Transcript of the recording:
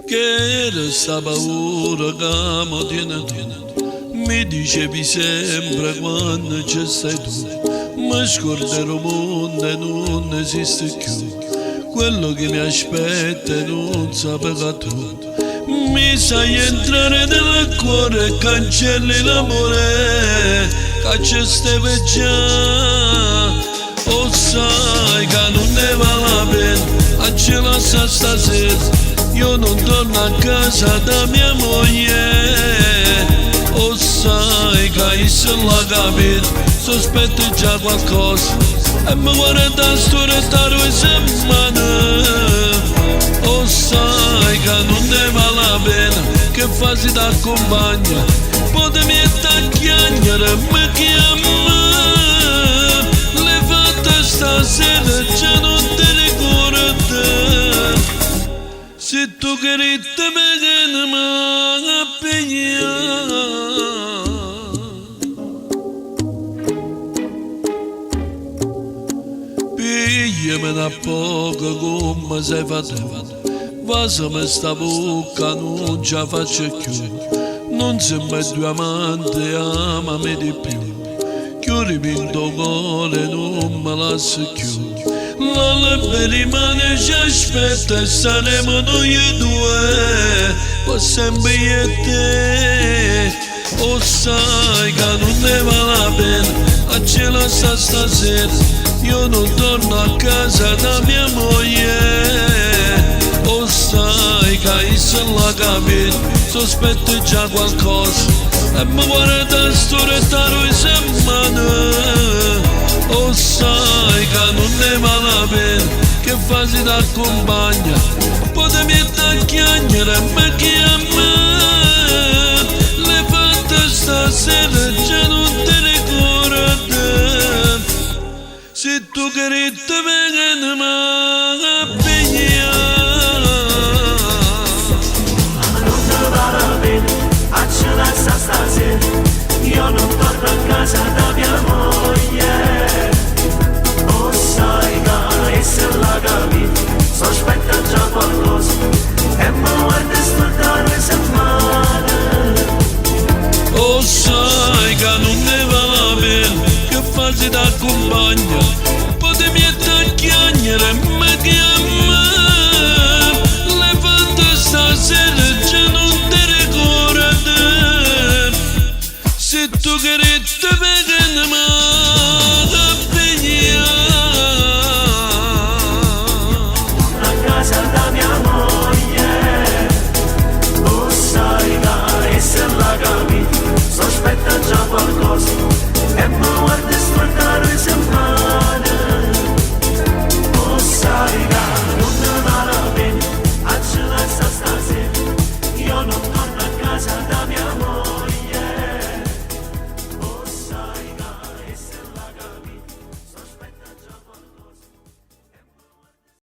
che resta paura che mi tiene tu. Mi dicevi sempre quando ci stai tu, mi scorderò mondo e non esiste più. Quello che mi aspetta non sapeva tu. Mi sai entrare nel cuore e cancelli l'amore che ci stava già. O sai che non ne vale la pena a ce la sa stasera. Io non torno a casa da mia moglie. O sai che se l'ha capito, sospetto già qualcosa e mi guarda sto rettaro e settimane. O sai che non ne vale la pena che fasi da compagna. Potemi chiagnare mi chiama. Le fatte stasera già non te ricordi. Se tu che te vedi ma appiglia. Pigliami da poco come sei fatto. Vasami sta bocca non ce la faccio più. Non siamo due amanti, amami di più. Chiudi il tuo cuore, non me lasci più. L'alba rimane ci aspetta e saremo noi due per sempre io e te. O sai che non ne vale la pena a ce la sta stasera. Io non torno a casa da mia moglie. O sai che se l'ha capito, sospetto già qualcosa e mi guarda sto rettaro in settimane. O sai che non ne vale la pena che fasi da compagna.